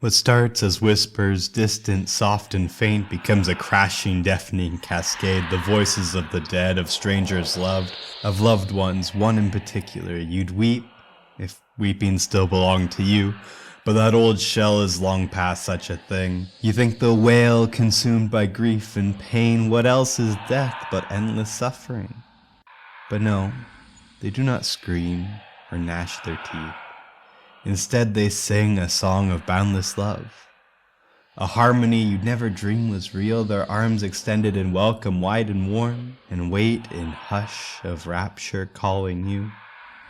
What starts as whispers, distant, soft and faint, becomes a crashing, deafening cascade. The voices of the dead, of strangers loved, of loved ones, one in particular. You'd weep, if weeping still belonged to you, but that old shell is long past such a thing. You think they'll wail, consumed by grief and pain. What else is death but endless suffering? But no, they do not scream or gnash their teeth. Instead, they sing a song of boundless love, a harmony you'd never dream was real, their arms extended in welcome, wide and warm, and wait in hush of rapture calling you.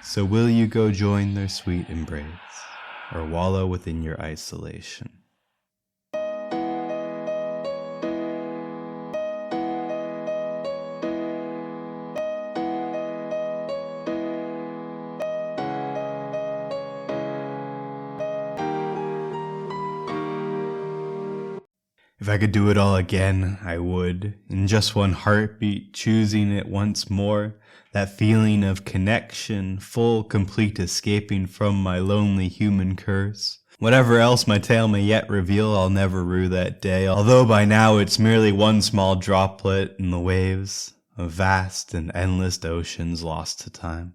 So will you go join their sweet embrace, or wallow within your isolation? If I could do it all again, I would, in just one heartbeat, choosing it once more, that feeling of connection, full, complete escaping from my lonely human curse. Whatever else my tale may yet reveal, I'll never rue that day, although by now it's merely one small droplet in the waves of vast and endless oceans lost to time.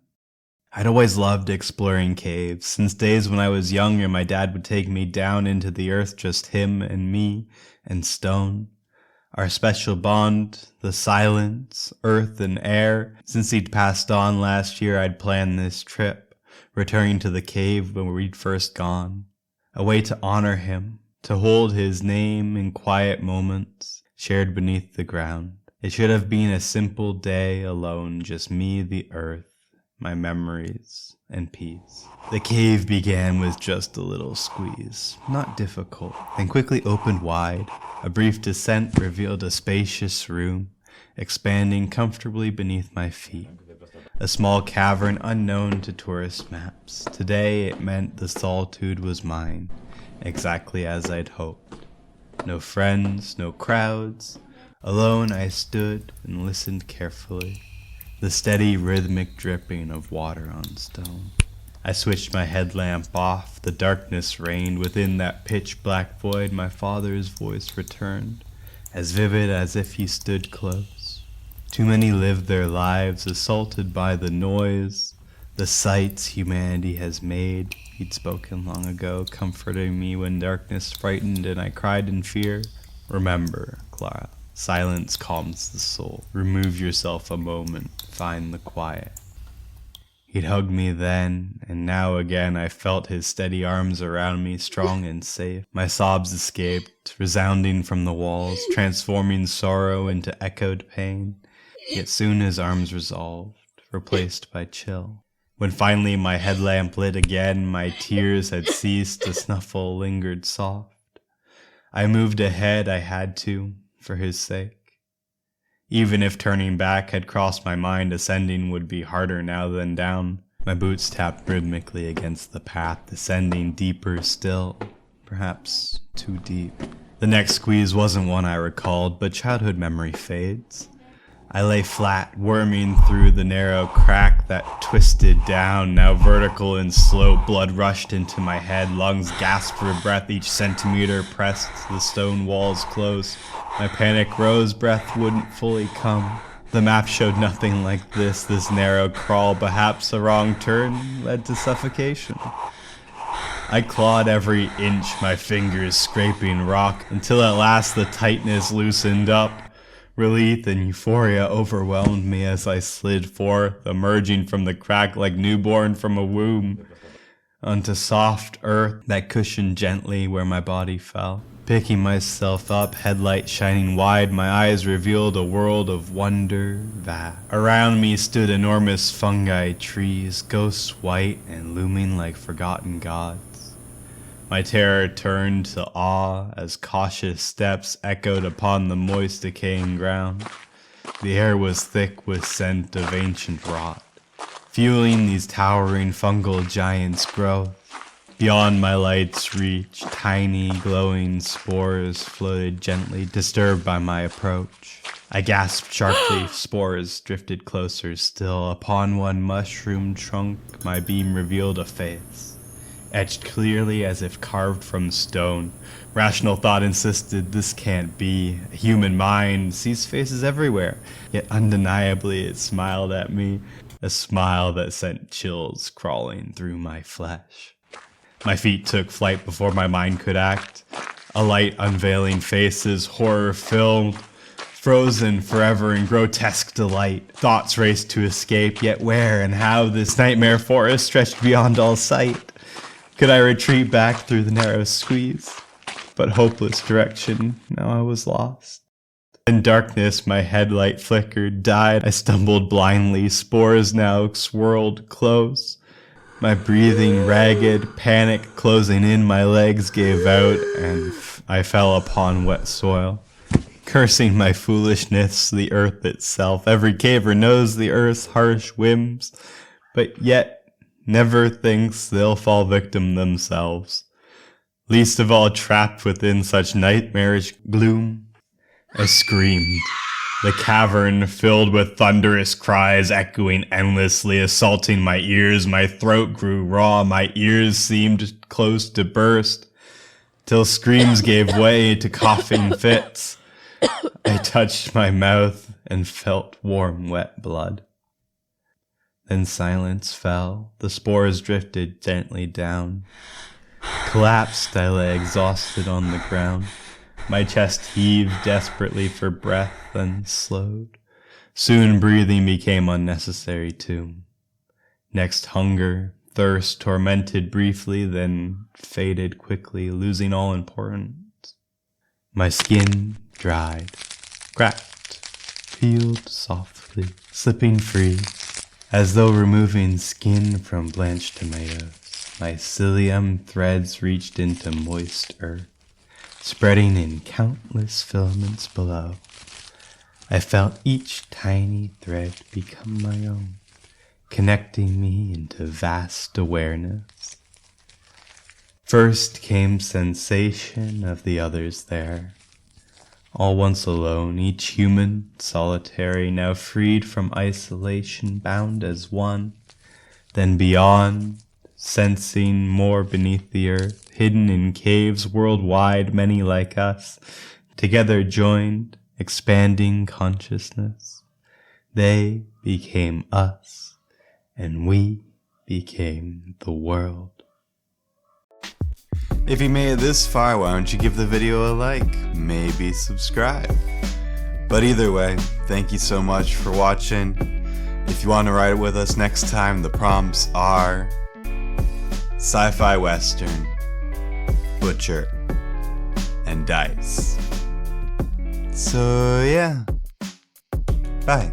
I'd always loved exploring caves, since days when I was younger my dad would take me down into the earth, just him and me and stone. Our special bond, the silence, earth and air. Since he'd passed on last year I'd planned this trip, returning to the cave where we'd first gone. A way to honor him, to hold his name in quiet moments, shared beneath the ground. It should have been a simple day alone, just me, the earth, my memories, and peace. The cave began with just a little squeeze, not difficult, then quickly opened wide. A brief descent revealed a spacious room, expanding comfortably beneath my feet. A small cavern unknown to tourist maps. Today it meant the solitude was mine, exactly as I'd hoped. No friends, no crowds. Alone I stood and listened carefully. The steady rhythmic dripping of water on stone. I switched my headlamp off, the darkness reigned. Within that pitch black void my father's voice returned, as vivid as if he stood close. Too many live their lives assaulted by the noise, the sights humanity has made. He'd spoken long ago, comforting me when darkness frightened and I cried in fear. Remember, Clara, silence calms the soul. Remove yourself a moment, find the quiet. He'd hugged me then, and now again I felt his steady arms around me, strong and safe. My sobs escaped, resounding from the walls, transforming sorrow into echoed pain. Yet soon his arms resolved, replaced by chill. When finally my headlamp lit again, my tears had ceased, the snuffle lingered soft. I moved ahead, I had to, for his sake. Even if turning back had crossed my mind, ascending would be harder now than down. My boots tapped rhythmically against the path, descending deeper still, perhaps too deep. The next squeeze wasn't one I recalled, but childhood memory fades. I lay flat, worming through the narrow crack that twisted down, now vertical and slow. Blood rushed into my head, lungs gasped for breath, each centimeter pressed the stone walls close. My panic rose, breath wouldn't fully come. The map showed nothing like this narrow crawl. Perhaps a wrong turn led to suffocation. I clawed every inch, my fingers scraping rock, until at last the tightness loosened up. Relief and euphoria overwhelmed me as I slid forth, emerging from the crack like newborn from a womb, onto soft earth that cushioned gently where my body fell. Picking myself up, headlight shining wide, my eyes revealed a world of wonder vast. Around me stood enormous fungi trees, ghosts white and looming like forgotten gods. My terror turned to awe as cautious steps echoed upon the moist, decaying ground. The air was thick with scent of ancient rot, fueling these towering fungal giants' growth. Beyond my light's reach, tiny glowing spores floated gently, disturbed by my approach. I gasped sharply, spores drifted closer still. Upon one mushroom trunk my beam revealed a face. etched clearly as if carved from stone. Rational thought insisted this can't be. A human mind sees faces everywhere, yet undeniably it smiled at me, a smile that sent chills crawling through my flesh. My feet took flight before my mind could act. A light unveiling faces, horror-filled, frozen forever in grotesque delight. Thoughts raced to escape, yet where and how this nightmare forest stretched beyond all sight. Could I retreat back through the narrow squeeze? But hopeless direction, now I was lost. In darkness my headlight flickered, died. I stumbled blindly, spores now swirled close. My breathing ragged, panic closing in, my legs gave out, and I fell upon wet soil. Cursing my foolishness, the earth itself. Every caver knows the earth's harsh whims, but yet never thinks they'll fall victim themselves. Least of all trapped within such nightmarish gloom. I screamed. The cavern filled with thunderous cries echoing endlessly, assaulting my ears. My throat grew raw, my ears seemed close to burst, till screams gave way to coughing fits. I touched my mouth and felt warm, wet blood. Then silence fell. The spores drifted gently down. Collapsed, I lay exhausted on the ground. My chest heaved desperately for breath, then slowed. Soon breathing became unnecessary too. Next hunger, thirst tormented briefly, then faded quickly, losing all importance. My skin dried, cracked, peeled softly, slipping free, as though removing skin from blanched tomatoes. My psyllium threads reached into moist earth, spreading in countless filaments below. I felt each tiny thread become my own, connecting me into vast awareness. First came sensation of the others there, all once alone, each human, solitary, now freed from isolation, bound as one. Then beyond, sensing more beneath the earth, hidden in caves worldwide, many like us, together joined, expanding consciousness. They became us, and we became the world. If you made it this far, why don't you give the video a like, maybe subscribe. But either way, thank you so much for watching. If you want to write it with us next time, the prompts are sci-fi western, butcher, and dice. So yeah, bye.